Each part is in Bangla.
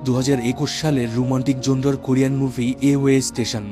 2021 সালের রোমান্টিক জনরার Korean movie a way station.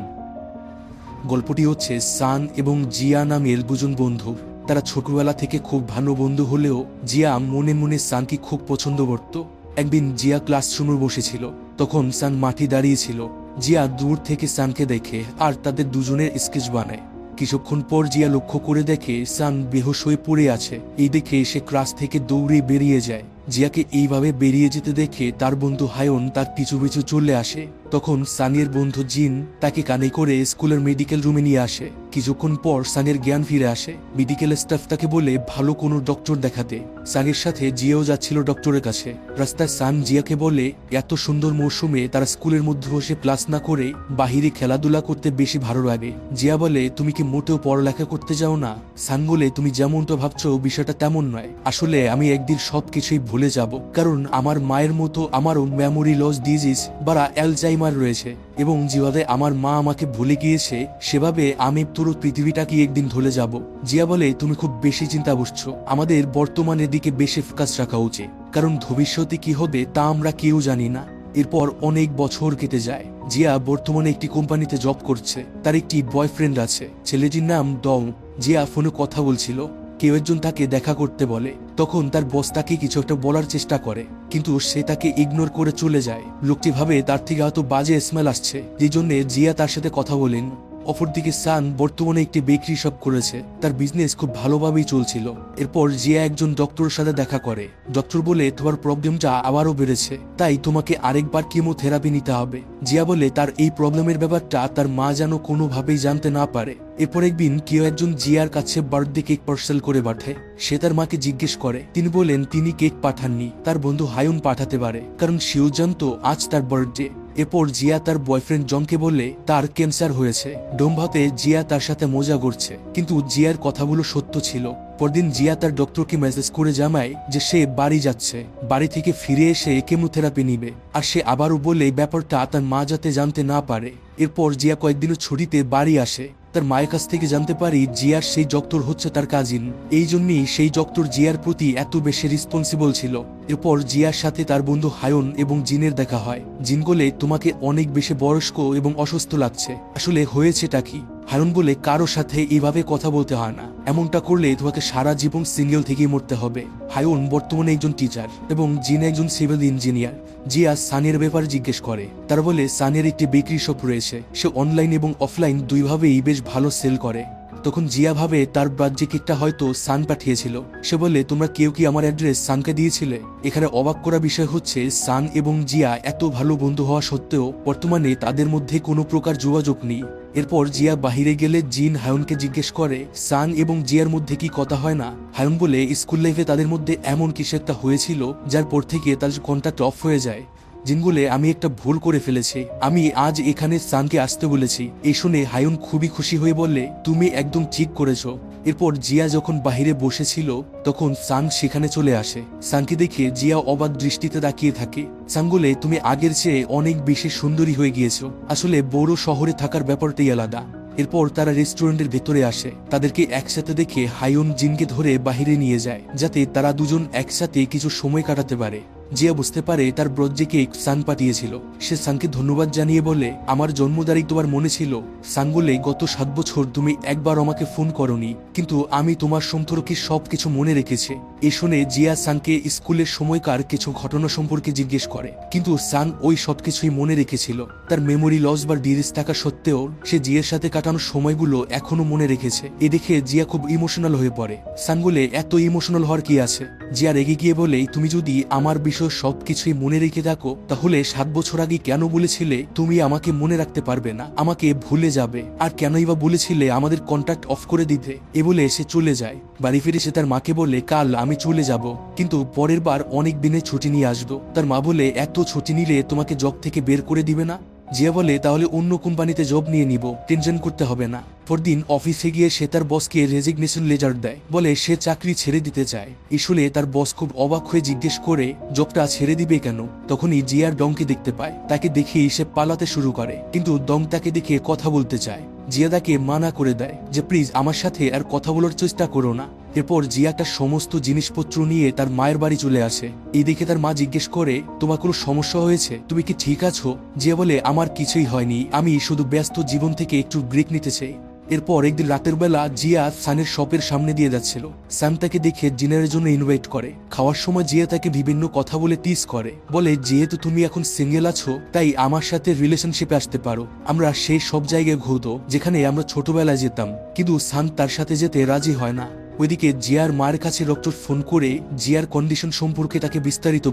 গল্পটি হচ্ছে সান এবং জিয়া নামের দুজন বন্ধু। তারা ছোটবেলা থেকে খুব ভালো বন্ধু হলেও জিয়া মনে মনে সানকে খুব পছন্দ করত। একদিন জিয়া ক্লাসরুমে বসেছিল, তখন সান মাঠে দাঁড়িয়েছিল। জিয়া দূর থেকে সানকে দেখে আর তাদের দুজনের স্কেচ বানায়। কিছুক্ষণ পর জিয়া লক্ষ্য করে দেখে সান বেহুশ হয়ে পড়ে আছে। এই দেখে সে ক্লাস থেকে দৌড়ে বেরিয়ে যায়। জিয়াকে এইভাবে বেরিয়ে যেতে দেখে তার বন্ধু হায়ন তার পিছু পিছু চলে আসে। তখন সানের বন্ধু জিন তাকে কানে করে স্কুলের মেডিকেল রুমে নিয়ে আসে। কিছুক্ষণ পর সানের জ্ঞান ফিরে আসে। মেডিকেল স্টাফ তাকে বলে ভালো কোনো ডক্টর দেখাতে। সানের সাথে জিয়াও যাচ্ছিল ডক্টরের কাছে। রাস্তায় সান জিয়াকে বলে এত সুন্দর মৌসুমে তারা স্কুলের মধ্যে বসে ক্লাস না করে বাহিরে খেলাধুলা করতে বেশি ভালো লাগে। জিয়া বলে তুমি কি মোটেও পড়ালেখা করতে যাও না? সান বলে তুমি যেমনটা ভাবছো বিষয়টা তেমন নয়। আসলে আমি একদিন সবকিছুই ভুলে যাব, কারণ আমার মায়ের মতো আমারও মেমোরি লস ডিজিজ বা অ্যালজাইমার রয়েছে, এবং যেভাবে আমার মা আমাকে ভুলে গিয়েছে সেভাবে আমি পুরো পৃথিবীটাকে একদিন ভুলে যাব। জিয়া বলে তুমি খুব বেশি চিন্তা করছো। আমাদের বর্তমানের দিকে বেশি ফোকাস রাখা উচিত, কারণ ভবিষ্যতে কি হবে তা আমরা কেউ জানি না। এরপর অনেক বছর কেটে যায়। জিয়া বর্তমানে একটি কোম্পানিতে জব করছে। তার একটি বয়ফ্রেন্ড আছে, ছেলেটির নাম ডং। জিয়া ফোনে কথা বলছিল, কেউ একজন তাকে দেখা করতে বলে। তখন তার বস তাকে কিছু একটা বলার চেষ্টা করে, কিন্তু সে তাকে ইগনোর করে চলে যায়। লোকটি ভাবে তার থেকে হয়তো বাজে স্মেল আসছে, যে জন্য জিয়া তার সাথে কথা বলেন। অপরদিকে সান বর্তমানে একটি বেকারি শপ করেছে। তার বিজনেস খুব ভালোভাবেই চলছিল। এরপর জিয়া একজন ডক্টরের সাথে দেখা করে। ডক্টর বলে তোমার প্রবলেমটা আবারও বেড়েছে, তাই তোমাকে আরেকবার কিমোথেরাপি নিতে হবে। জিয়া বলে তার এই প্রবলেমের ব্যাপারটা তার মা যেন কোনোভাবেই জানতে না পারে। এরপর একদিন কেউ একজন জিয়ার কাছে বার্থডে কেক পার্সেল করে পাঠায়। সে তার মাকে জিজ্ঞেস করে, তিনি বলেন তিনি কেক পাঠাননি, তার বন্ধু হায়ুন পাঠাতে পারে, কারণ সেও জানতো আজ তার বার্থডে। এরপর জিয়া তার বয়ফ্রেন্ড জংকে বললে তার ক্যান্সার হয়েছে। ডোমভাতে জিয়া তার সাথে মজা করছে, কিন্তু জিয়ার কথাগুলো সত্য ছিল। পরদিন জিয়া তার ডক্টরকে মেসেজ করে জানায় যে সে বাড়ি যাচ্ছে, বাড়ি থেকে ফিরে এসে কেমোথেরাপি নিবে। আর সে আবারও বলে ব্যাপারটা তার মা যাতে জানতে না পারে। এরপর জিয়া কয়েকদিনের ছুটিতে বাড়ি আসে। তার মায়ের কাছ থেকে জানতে পারি জিয়ার সেই ডক্টর হচ্ছে তার কাজিন। এই জন্যই সেই ডক্টর জিয়ার প্রতি এত বেশি রেসপন্সিবল ছিল। এরপর জিয়ার সাথে তার বন্ধু হায়ন এবং জিনের দেখা হয়। জিন বলে তোমাকে অনেক বেশি বয়স্ক এবং অসুস্থ লাগছে, আসলে হয়েছেটা কি? হায়ন বলে কারো সাথে এইভাবে কথা বলতে হয় না, এমনটা করলে তোমাকে সারা জীবন সিঙ্গেল থেকেই মরতে হবে। হায়ন বর্তমানে একজন টিচার এবং জিন একজন সিভিল ইঞ্জিনিয়ার। জিয়া সানের ব্যাপারে জিজ্ঞেস করে। তারা বলে সানের একটি বেকারি শপ রয়েছে, সে অনলাইন এবং অফলাইন দুইভাবেই বেশ ভালো সেল করে। তখন জিয়া ভাবে তার বার্থডে কেকটা হয়তো সান পাঠিয়েছিল। সে বলে তোমরা কেউ কি আমার অ্যাড্রেস সানকে দিয়েছিলে? এখানে অবাক করা বিষয় হচ্ছে সান এবং জিয়া এত ভালো বন্ধু হওয়া সত্ত্বেও বর্তমানে তাদের মধ্যে কোনো প্রকার যোগাযোগ নেই। এরপর জিয়া বাহিরে গেলে জিন হায়নকে জিজ্ঞেস করে সান এবং জিয়ার মধ্যে কি কথা হয় না। হায়ন বলে স্কুল লাইফে তাদের মধ্যে এমন কিছু একটা হয়েছিল যার পর থেকে তাদের কন্ট্যাক্ট অফ হয়ে যায়। জিন বলে আমি একটা ভুল করে ফেলেছি, আমি আজ এখানে সানকে আসতে বলেছি। এই শুনে হায়ন খুবই খুশি হয়ে বললে তুমি একদম ঠিক করেছো। এরপর জিয়া যখন বাহিরে বসেছিল তখন সান সেখানে চলে আসে। সানকে দেখে জিয়া অবাক দৃষ্টিতে তাকিয়ে থাকে। সান বলে তুমি আগের চেয়ে অনেক বেশি সুন্দরী হয়ে গিয়েছো, আসলে বড় শহরে থাকার ব্যাপারটাই আলাদা। এরপর তারা রেস্টুরেন্টের ভেতরে আসে। তাদেরকে একসাথে দেখে হায়ন জিনকে ধরে বাহিরে নিয়ে যায়, যাতে তারা দুজন একসাথে কিছু সময় কাটাতে পারে। জিয়া বুঝতে পারে তার বার্থডে কেক সান পাঠিয়েছিল। সে সানকে ধন্যবাদ জানিয়ে বলে আমার জন্ম তারিখ তোমার মনে ছিল। সান বলে গত 7 বছর তুমি একবার আমাকে ফোন করনি, কিন্তু আমি তোমার সম্পর্কে সবকিছু মনে রেখেছি। এ শুনে জিয়া সানকে স্কুলের সময়কার কিছু ঘটনা সম্পর্কে জিজ্ঞেস করে, কিন্তু সান ওই সবকিছুই মনে রেখেছিল। তার মেমোরি লস বা ডিরিস থাকা সত্ত্বেও সে জিয়ার সাথে কাটানো সময়গুলো এখনো মনে রেখেছে। এ দেখে জিয়া খুব ইমোশনাল হয়ে পড়ে। সান বলে এত ইমোশনাল হওয়ার কি আছে? জিয়া রেগে গিয়ে বলে তুমি যদি আমার সবকিছুই মনে রেখে থাকো তাহলে 7 বছর আগে কেন বলেছিলে তুমি আমাকে মনে রাখতে পারবে না, আমাকে ভুলে যাবে? আর কেনই বা বলেছিলে আমাদের কন্ট্যাক্ট অফ করে দিতে? এ বলে সে চলে যায়। বাড়ি ফিরে সে তার মাকে বলে কাল আমি চলে যাব, কিন্তু পরের বার অনেক দিনের ছুটি নিয়ে আসবো। তার মা বলে এত ছুটি নিলে তোমাকে জব থেকে বের করে দিবে না? জিয়া বলে তাহলে অন্য কোম্পানিতে জব নিয়ে নিব, টেনশন করতে হবে না। পরদিন অফিসে গিয়ে সে তার বসকে রেজিগনেশন লেটার দেয়, বলে সে চাকরি ছেড়ে দিতে চায়। এই শুনে তার বস খুব অবাক হয়ে জিজ্ঞেস করে জবটা ছেড়ে দিবে কেন? তখনই জিয়ার ডংকে দেখতে পায়। তাকে দেখেই সে পালাতে শুরু করে, কিন্তু ডং তাকে দেখে কথা বলতে চায়। জিয়া তাকে মানা করে দেয় যে প্লিজ আমার সাথে আর কথা বলার চেষ্টা করো না। এরপর জিয়া তার সমস্ত জিনিসপত্র নিয়ে তার মায়ের বাড়ি চলে আসে। এই দেখে তার মা জিজ্ঞেস করে, তোমার কোনো সমস্যা হয়েছে, তুমি কি ঠিক আছো? জিয়া বলে, আমার কিছুই হয়নি, আমি শুধু ব্যস্ত জীবন থেকে একটু ব্রেক নিতে চাই। এরপর একদিন রাতের বেলা জিয়া সানের শপের সামনে দিয়ে যাচ্ছিল। সান তাকে দেখে ডিনারের জন্য ইনভাইট করে। খাওয়ার সময় জিয়া তাকে বিভিন্ন কথা বলে টিজ করে, বলে যেহেতু তুমি এখন সিঙ্গেল আছো তাই আমার সাথে রিলেশনশিপে আসতে পারো, আমরা সেই সব জায়গায় ঘুরতো যেখানে আমরা ছোটবেলায় যেতাম। কিন্তু সান তার সাথে যেতে রাজি হয় না। ওইদিকে জিয়ার মায়ের কাছে ডক্টর ফোন করে জিয়ার কন্ডিশন সম্পর্কে তাকে বিস্তারিত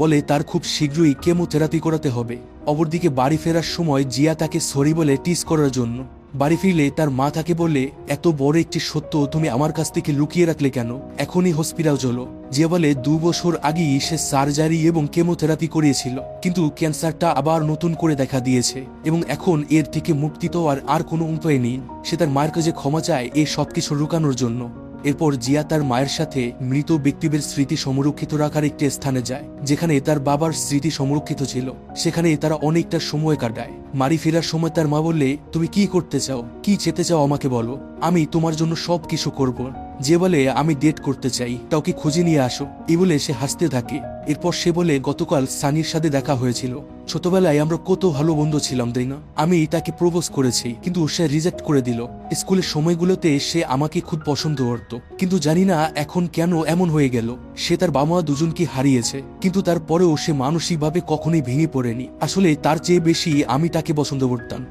বলে তার খুব শীঘ্রই কেমোথেরাপি করাতে হবে। অপরদিকে বাড়ি ফেরার সময় জিয়া তাকে সরি বলে টিজ করার জন্য। বাড়ি ফিরলে তার মা তাকে বলে, এত বড় একটি সত্য তুমি আমার কাছ থেকে লুকিয়ে রাখলে কেন, এখনই হসপিটাল চলো। জিয়া বলে 2 বছর আগেই সে সার্জারি এবং কেমোথেরাপি করিয়েছিল, কিন্তু ক্যান্সারটা আবার নতুন করে দেখা দিয়েছে এবং এখন এর থেকে মুক্তি তো আর কোনো উপায় নেই। সে তার মায়ের কাছে ক্ষমা চায় এই সবকিছু লুকানোর জন্য। এরপর জিয়া তার মায়ের সাথে মৃত ব্যক্তিদের স্মৃতি সংরক্ষিত রাখার একটি স্থানে যায়, যেখানে তার বাবার স্মৃতি সংরক্ষিত ছিল। সেখানে তারা অনেকটা সময় কাটায়। বাড়ি ফেরার সময় তার মা বললে, তুমি কি করতে চাও, কি চেতে চাও আমাকে বলো, আমি তোমার জন্য সব কিছু করব। যে বলে, আমি ডেট করতে চাই, কাউকে খুঁজে নিয়ে আসো। এই বলে সে হাসতে থাকে। এরপর সে বলে, গতকাল সানির সাথে দেখা হয়েছিল, ছোটবেলায় আমরা কত ভালো বন্ধু ছিলাম তাই না, আমি তাকে প্রপোজ করেছি কিন্তু সে রিজেক্ট করে দিল। স্কুলের সময়গুলোতে সে আমাকে খুব পছন্দ করত, কিন্তু জানি না এখন কেন এমন হয়ে গেল। সে তার বাবা মা দুজনকে হারিয়েছে, কিন্তু তারপরেও সে মানসিকভাবে কখনোই ভেঙে পড়েনি। আসলে তার চেয়ে বেশি আমি তাকে পছন্দ করতাম।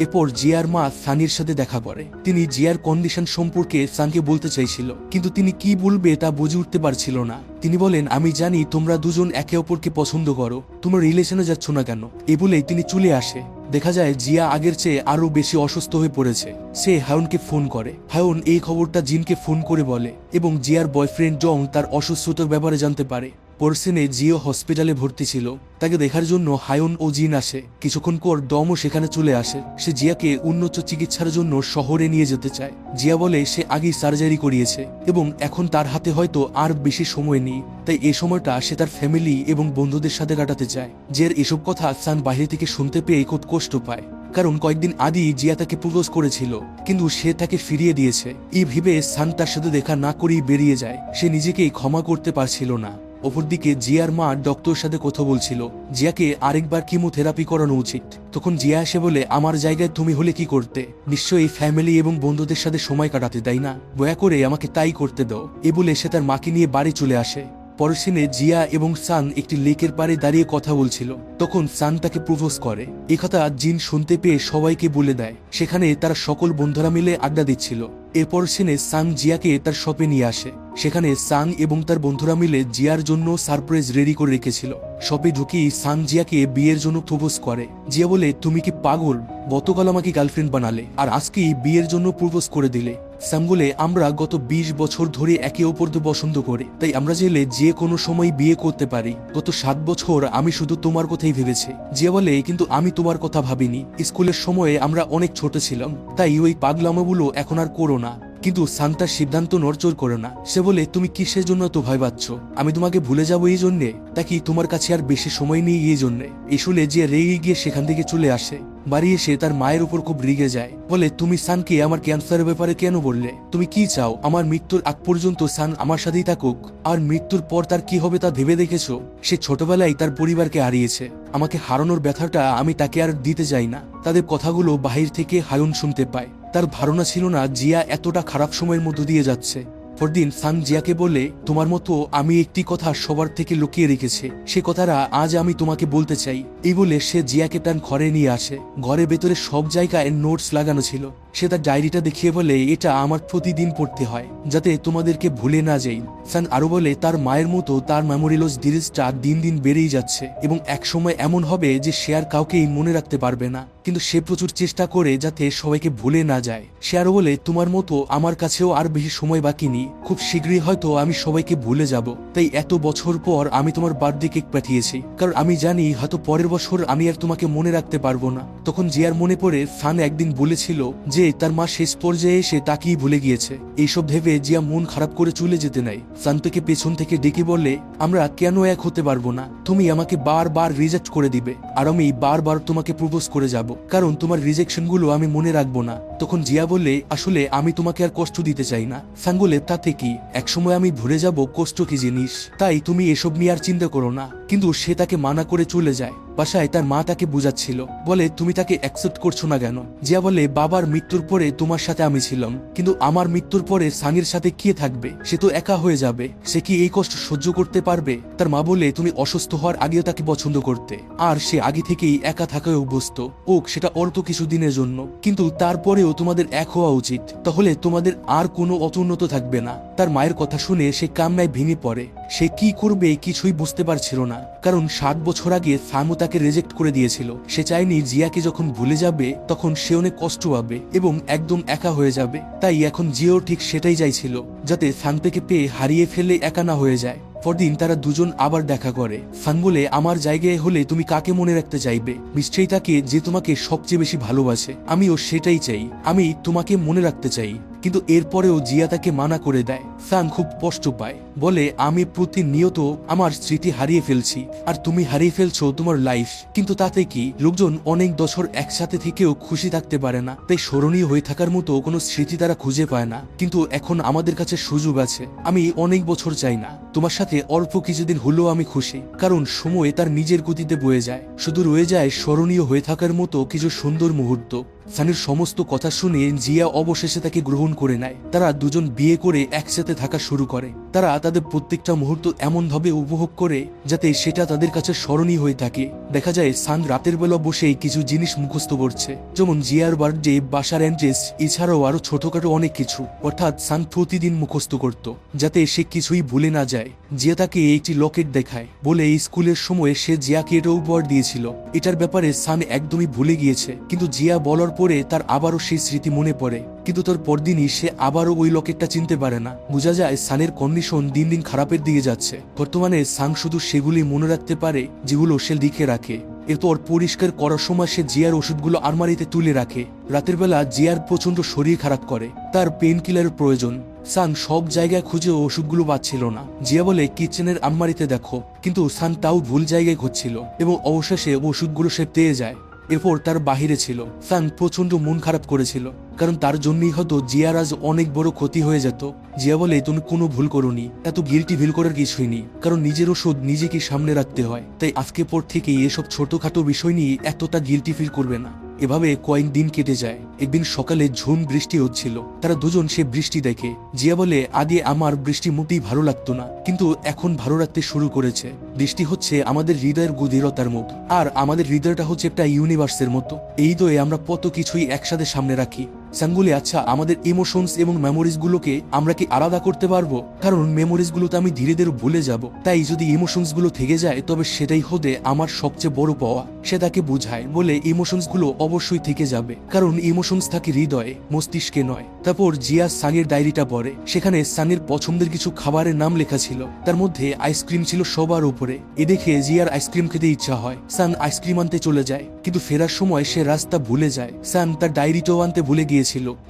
এরপর জিয়ার মা সানির সাথে দেখা করে। তিনি জিয়ার কন্ডিশন সম্পর্কে সানকে বলতে চাইছিল, কিন্তু তিনি কি বলবে তা বুঝে উঠতে পারছিল না। তিনি বলেন, আমি জানি তোমরা দুজন একে অপরকে পছন্দ করো, তোমরা রিলেশনে যাচ্ছ না কেন। এ বলেই তিনি চলে আসে। দেখা যায় জিয়া আগের চেয়ে আরো বেশি অসুস্থ হয়ে পড়েছে। সে হায়ুনকে ফোন করে। হায়ুন এই খবরটা জিনকে ফোন করে বলে এবং জিয়ার বয়ফ্রেন্ড জং তার অসুস্থতার ব্যাপারে জানতে পারে। পরশিনে জিও হসপিটালে ভর্তি ছিল। তাকে দেখার জন্য হায়ুন ও জিন আসে। কিছুক্ষণ পর ডমও সেখানে চলে আসে। সে জিয়াকে উন্নত চিকিৎসার জন্য শহরে নিয়ে যেতে চায়। জিয়া বলে সে আগেই সার্জারি করিয়েছে এবং এখন তার হাতে হয়তো আর বেশি সময় নেই, তাই এই সময়টা সে তার ফ্যামিলি এবং বন্ধুদের সাথে কাটাতে চায়। জিয়ার এসব কথা সান বাইরে থেকে শুনতে পেয়ে খুব কষ্ট পায়, কারণ কয়েকদিন আগে জিয়া তাকে প্রপোজ করেছিল কিন্তু সে তাকে ফিরিয়ে দিয়েছে। এই ভেবে সান তার সাথে দেখা না করেই বেরিয়ে যায়। সে নিজেকেই ক্ষমা করতে পারছিল না। অপরদিকে জিয়ার মা ডক্টরের সাথে কথা বলছিল, জিয়াকে আরেকবার কিমোথেরাপি করানো উচিত। তখন জিয়া এসে বলে, আমার জায়গায় তুমি হলে কি করতে, নিশ্চয়ই ফ্যামিলি এবং বন্ধুদের সাথে সময় কাটাতে, তাই না, দয়া করে আমাকে তাই করতে দাও। এ বলে সে তার মাকে নিয়ে বাড়ি চলে আসে। পরের সিনে জিয়া এবং সান একটি লেকের পাড়ে দাঁড়িয়ে কথা বলছিল। তখন সান তাকে প্রপোজ করে। এ কথা জিন শুনতে পেয়ে সবাইকে বলে দেয়। সেখানে তারা সকল বন্ধুরা মিলে আড্ডা দিচ্ছিল। এরপর সিনে সাং জিয়াকে তার শপে নিয়ে আসে। সেখানে সাং এবং তার বন্ধুরা মিলে জিয়ার জন্য সারপ্রাইজ রেডি করে রেখেছিল। শপে ঢুকেই সাং জিয়াকে বিয়ের জন্য প্রপোজ করে। জিয়া বলে, তুমি কি পাগল, গতকাল আমাকে গার্লফ্রেন্ড বানালে আর আজকেই বিয়ের জন্য প্রপোজ করে দিলে। সাং বলে, আমরা গত 20 বছর ধরে একে অপরকে পছন্দ করি, তাই আমরা চাইলে যে কোনো সময় বিয়ে করতে পারি। গত 7 বছর আমি শুধু তোমার কথাই ভেবেছি। জিয়া বলে, কিন্তু আমি তোমার কথা ভাবিনি। স্কুলের সময়ে আমরা অনেক ছোট ছিলাম, তাই ওই পাগলামোগুলো এখন আর করো না। কিন্তু সান্তার সিদ্ধান্ত নড়চড় করে না। সে বলে, তুমি কিসের জন্য তো ভয় পাচ্ছ, আমি তোমাকে ভুলে যাবো এই জন্যে, নাকি তোমার কাছে আর বেশি সময় নেই এই জন্যে। এই শুনে যে রেগে গিয়ে সেখান থেকে চলে আসে। বাড়ি এসে তার মায়ের উপর খুব রেগে যায়। বলে, তুমি সানকে আমার ক্যান্সারের ব্যাপারে কেন বললে, তুমি কি চাও আমার মৃত্যুর আগ পর্যন্ত সান আমার সাথেই থাকুক, আর মৃত্যুর পর তার কি হবে তা ভেবে দেখেছো? সে ছোটবেলায় তার পরিবারকে হারিয়েছে, আমাকে হারানোর ব্যথাটা আমি তাকে আর দিতে চাই না। তাদের কথাগুলো বাহির থেকে হায়ুন শুনতে পায়। তার ধারণা ছিল না জিয়া এতটা খারাপ সময়ের মধ্য দিয়ে যাচ্ছে। পরদিন সান জিয়াকে বলে, তোমার মতো আমি একটি কথা সবার থেকে লুকিয়ে রেখেছি, সে কথাটা আজ আমি তোমাকে বলতে চাই। এই বলে সে জিয়াকে তার ঘরে নিয়ে আসে। ঘরের ভেতরে সব জায়গায় নোটস লাগানো ছিল। সে তার ডায়েরিটা দেখিয়ে বলে, এটা আমার প্রতিদিন পড়তে হয় যাতে তোমাদেরকে ভুলে না যাই। সান আরো বলে, তার মায়ের মতো তার মেমোরি লস ডিজিজটা দিন দিন বেড়েই যাচ্ছে এবং একসময় এমন হবে যে সে আর কাউকেই মনে রাখতে পারবে না, কিন্তু সে প্রচুর চেষ্টা করে যাতে সবাইকে ভুলে না যায়। সে আরো বলে, তোমার মতো আমার কাছেও আর বেশি সময় বাকি নেই, খুব শীঘ্রই হয়তো আমি সবাইকে ভুলে যাব। তাই এত বছর পর আমি তোমার বার্থডে কেক পাঠিয়েছি, কারণ আমি জানি হয়তো পরের বছর আমি আর তোমাকে মনে রাখতে পারবো না। তখন জিয়ার মনে পড়ে সান একদিন বলেছিল যে তার মা শেষ পর্যায়ে এসে তাকেই ভুলে গিয়েছে। এইসব ভেবে জিয়া মন খারাপ করে চলে যেতে নেয়। সানকে পেছন থেকে ডেকে বলে, আমরা কেন এক হতে পারবো না, তুমি আমাকে বারবার রিজেক্ট করে দিবে, আর আমি বারবার তোমাকে প্রপোজ করে যাব, কারণ তোমার রিজেকশনগুলো আমি মনে রাখবো না। তখন জিয়া বললে, আসলে আমি তোমাকে আর কষ্ট দিতে চাই না। সান বলে, তাতে কি, একসময় আমি ভুলে যাব কষ্ট কি জিনিস, তাই তুমি এসব নিয়ে আর চিন্তা করো না। কিন্তু সে তাকে মানা করে চলে যায়। বাসায় তার মা তাকে বুঝাচ্ছিল, বলে তুমি তাকে অ্যাকসেপ্ট করছো না কেন? জিয়া বলে, বাবার মৃত্যুর পরে তোমার সাথে আমি ছিলাম, কিন্তু আমার মৃত্যুর পরে সানির সাথে কে থাকবে? সে তো একা হয়ে যাবে, সে কি এই কষ্ট সহ্য করতে পারবে? তার মা বলে, তুমি অসুস্থ হওয়ার আগেও তাকে পছন্দ করতে, আর সে আগে থেকেই একা থাকায় অভ্যস্ত, ওক সেটা অল্প কিছু দিনের জন্য, কিন্তু তারপরেও তোমাদের এক হওয়া উচিত, তাহলে তোমাদের আর কোনো অতুন্নত থাকবে না। তার মায়ের কথা শুনে সে কান্নায় ভেঙে পড়ে। সে কি করবে কিছুই বুঝতে পারছিল না, কারণ 7 বছর আগে ফামু তাকে রিজেক্ট করে দিয়েছিল। সে চায়নি জিয়াকে যখন ভুলে যাবে তখন সে অনেক কষ্ট পাবে এবং একদম একা হয়ে যাবে। তাই এখন জিয়াও ঠিক সেটাই চাইছিল, যাতে ফানপেকে পেয়ে হারিয়ে ফেলে একা না হয়ে যায়। পরদিন তারা দুজন আবার দেখা করে। ফান বলে, আমার জায়গায় হলে তুমি কাকে মনে রাখতে চাইবে? নিশ্চয়ই তাকে যে তোমাকে সবচেয়ে বেশি ভালোবাসে। আমিও সেটাই চাই, আমি তোমাকে মনে রাখতে চাই। কিন্তু এরপরেও জিয়া তাকে মানা করে দেয়। ফান খুব কষ্ট পায়, বলে, আমি প্রতিনিয়ত আমার স্মৃতি হারিয়ে ফেলছি, আর তুমি হারিয়ে ফেলছো তোমার লাইফ। কিন্তু তাতে কি, লোকজন অনেক বছর একসাথে থেকেও খুশি থাকতে পারে না, তাই স্মরণীয় হয়ে থাকার মতো কোনো স্মৃতি তারা খুঁজে পায় না। কিন্তু এখন আমাদের কাছে সুযোগ আছে, আমি অনেক বছর চাই না, তোমার সাথে অল্প কিছুদিন হলেও আমি খুশি, কারণ সময় তার নিজের গতিতে বয়ে যায়, শুধু রয়ে যায় স্মরণীয় হয়ে থাকার মতো কিছু সুন্দর মুহূর্ত। সানির সমস্ত কথা শুনে জিয়া অবশেষে তাকে গ্রহণ করে নেয়। তারা দুজন বিয়ে করে একসাথে থাকা শুরু করে। তারা তাদের প্রত্যেকটা মুহূর্ত এমনভাবে উপভোগ করে যাতে সেটা তাদের কাছে স্মরণীয় হয়ে থাকে। দেখা যায় সান রাতের বেলা বসে কিছু জিনিস মুখস্থ করছে, যেমন জিয়ার বার্থডে, বাসার অ্যাড্রেস, এছাড়াও আরো ছোটখাটো অনেক কিছু। অর্থাৎ সান প্রতিদিন মুখস্থ করত যাতে সে কিছুই ভুলে না যায়। জিয়া তাকে একটি লকেট দেখায়, বলে এই স্কুলের সময় সে জিয়াকে এটা উপহার দিয়েছিল। এটার ব্যাপারে সান একদমই ভুলে গিয়েছে, কিন্তু জিয়া বলার পরে তার আবারও সেই স্মৃতি মনে পড়ে। কিন্তু তার পরদিনই সে আবারও ওই লকেটটা চিনতে পারে না। বোঝা যায় সানের কন্ডিশন দিন দিন খারাপের দিকে যাচ্ছে। বর্তমানে সান শুধু সেগুলি মনে রাখতে পারে যেগুলো সে লিখে রাখে। এরপর পরিষ্কার করার সময় সে জিয়ার ওষুধগুলো আলমারিতে তুলে রাখে। রাতের বেলা জিয়ার প্রচন্ড শরীর খারাপ করে, তার পেন কিলার প্রয়োজন। সান সব জায়গায় খুঁজে ওষুধগুলো পাচ্ছিল না। জিয়া বলে, কিচেনের আলমারিতে দেখো, কিন্তু সান তাও ভুল জায়গায় খুঁজছিল এবং অবশেষে ওষুধগুলো সে পেয়ে যায়। এরপর তার বাহিরে ছিল। সান প্রচন্ড মন খারাপ করেছিল, কারণ তার জন্যই হয়তো জিয়ার আজ অনেক বড় ক্ষতি হয়ে যেত। জিয়া বলে, তুমি কোনো ভুল করোনি, এত গিল্টি ফিল করার কিছুই নেই, কারণ নিজের ওষুধ নিজেকে সামনে রাখতে হয়। তাই আজকে পর থেকেই এসব ছোটখাটো বিষয় নিয়ে এতটা গিল্টি ফিল করবে না। এভাবে কয়েকদিন কেটে যায়। একদিন সকালে ঝুম বৃষ্টি হচ্ছিল। তারা দুজন সে বৃষ্টি দেখে। জিয়া বলে, আগে আমার বৃষ্টি মোটেই ভালো লাগতো না, কিন্তু এখন ভালো লাগতে শুরু করেছে। বৃষ্টি হচ্ছে আমাদের হৃদয়ের গভীরতার মতো, আর আমাদের হৃদয়টা হচ্ছে একটা ইউনিভার্সের মতো। এই দয়ে আমরা কত কিছুই একসাথে সামনে রাখি। সাঙ্গুলি, আচ্ছা, আমাদের ইমোশনস এবং মেমোরিজ গুলোকে আমরা কি আলাদা করতে পারবো? কারণ মেমোরিজ গুলো তো আমি ধীরে ধীরে ভুলে যাব, তাই যদি ইমোশনস গুলো থেকে যায় তবে সেটাই হতে আমার সবচেয়ে বড় পাওয়া। সে তাকে বুঝায়, বলে ইমোশনস গুলো অবশ্যই থেকে যাবে, কারণ ইমোশনস থাকে হৃদয়ে, মস্তিষ্কে নয়। তারপর জিয়া সানির ডায়েরিটা পড়ে। সেখানে সানির পছন্দের কিছু খাবারের নাম লেখা ছিল, তার মধ্যে আইসক্রিম ছিল সবার উপরে। এ দেখে জিয়ার আইসক্রিম খেতে ইচ্ছা হয়। সান আইসক্রিম আনতে চলে যায়, কিন্তু ফেরার সময় সে রাস্তা ভুলে যায়। সান তার ডায়েরিটাও আনতে ভুলে গিয়েছিল।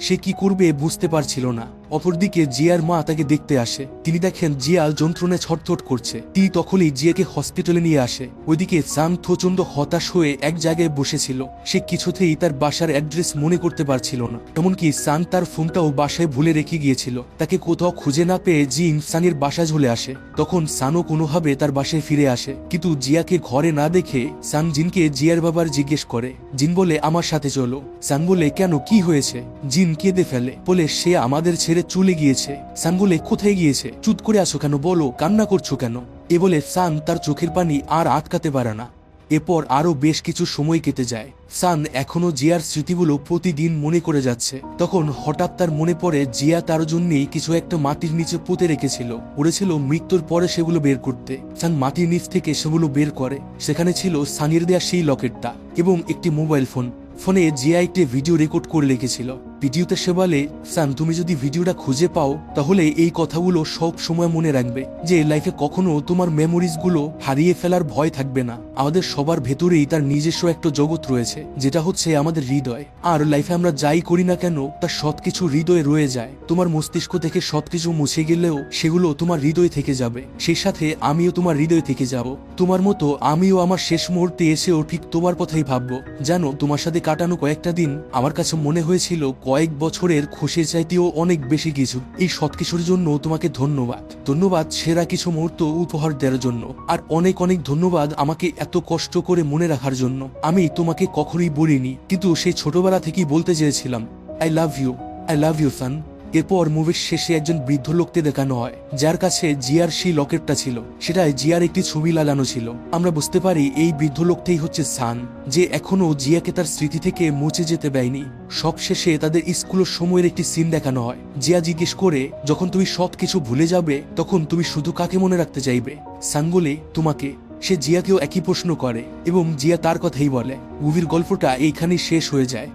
সে কি করবে বুঝতে পারছিল না। অপরদিকে জিয়ার মা তাকে দেখতে আসে। তিনি দেখেন জিয়া যন্ত্রণায় ছটফট করছে। তিনি তখনই জিয়াকে হসপিটালে নিয়ে আসে। ওইদিকে সান প্রচন্ড হতাশ হয়ে এক জায়গায় বসেছিল। সে কিছুতেই তার বাসার অ্যাড্রেস মনে করতে পারছিল না। এমনকি সান তার ফোনটাও বাসায় ভুলে রেখে গিয়েছিল। তাকে কোথাও খুঁজে না পেয়ে জিন সানির বাসায় চলে আসে। তখন সানও কোনোভাবে তার বাসায় ফিরে আসে, কিন্তু জিয়াকে ঘরে না দেখে সান জিনকে জিয়ার বাবার জিজ্ঞেস করে। জিন বলে, আমার সাথে চলো। সান বলে, কেন, কি হয়েছে? জিন কেঁদে ফেলে, বলে, সে আমাদের ছেড়ে চলে গিয়েছে। সান বলে, কোথায় গিয়েছে? চুপ করে আছো কেন, বলো, কান্না করছো কেন? এ বলে সান তার চোখের পানি আর আটকাতে পারে না। এরপর আরো বেশ কিছু সময় কেটে যায়। সান এখনো জিয়ার স্মৃতিগুলো প্রতিদিন মনে করে যাচ্ছে। তখন হঠাৎ তার মনে পড়ে জিয়া তার জন্যই কিছু একটা মাটির নিচে পুঁতে রেখেছিল। বলেছিল মৃত্যুর পরে সেগুলো বের করতে। সান মাটির নিচ থেকে সেগুলো বের করে। সেখানে ছিল সানির দেয়া সেই লকেটটা এবং একটি মোবাইল ফোন। ফোনে জিয়া একটি ভিডিও রেকর্ড করে রেখেছিল। ভিডিওতে সে বলে, সান তুমি যদি ভিডিওটা খুঁজে পাও তাহলে এই কথাগুলো সব সময় মনে রাখবে যে লাইফে কখনো তোমার মেমোরিজ গুলো হারিয়ে ফেলার ভয় থাকবে না। আমাদের সবার ভেতরেই তার নিজস্ব একটা জগৎ রয়েছে, যেটা হচ্ছে আমাদের হৃদয়। আর লাইফে আমরা যাই করি না কেন তার সবকিছু হৃদয়ে রয়ে যায়। তোমার মস্তিষ্ক থেকে সবকিছু মুছে গেলেও সেগুলো তোমার হৃদয় থেকে যাবে, সেই সাথে আমিও তোমার হৃদয় থেকে যাব। তোমার মতো আমিও আমার শেষ মুহূর্তে এসেও ঠিক তোমার কথাই ভাববো। জানো, তোমার সাথে কাটানো কয়েকটা দিন আমার কাছে মনে হয়েছিল কয়েক বছরের খুশির চাইতেও অনেক বেশি কিছু। এই সবকিছুর জন্য তোমাকে ধন্যবাদ। ধন্যবাদ সেরা কিছু মুহূর্ত উপহার দেওয়ার জন্য, আর অনেক অনেক ধন্যবাদ আমাকে এত কষ্ট করে মনে রাখার জন্য। আমি তোমাকে কখনোই বলিনি, কিন্তু সেই ছোটবেলা থেকেই বলতে চেয়েছিলাম, আই লাভ ইউ সান। এরপর মুভির শেষে একজন বৃদ্ধ লোককে দেখানো হয়, যার কাছে জিয়ার সেই লকেটটা ছিল, সেটায় জিয়ার একটি ছবি লাগানো ছিল। আমরা বুঝতে পারি এই বৃদ্ধ লোকটাই হচ্ছে সান, যে এখনো জিয়াকে তার স্মৃতি থেকে মুছে যেতে দেয়নি। সব শেষে তাদের স্কুলের সময়ের একটি সিন দেখানো হয়। জিয়া জিজ্ঞেস করে, যখন তুমি সবকিছু ভুলে যাবে তখন তুমি শুধু কাকে মনে রাখতে চাইবে? সান বলে, তোমাকে। সে জিয়াকেও একই প্রশ্ন করে এবং জিয়া তার কথাই বলে। মুভির গল্পটা এইখানেই শেষ হয়ে যায়।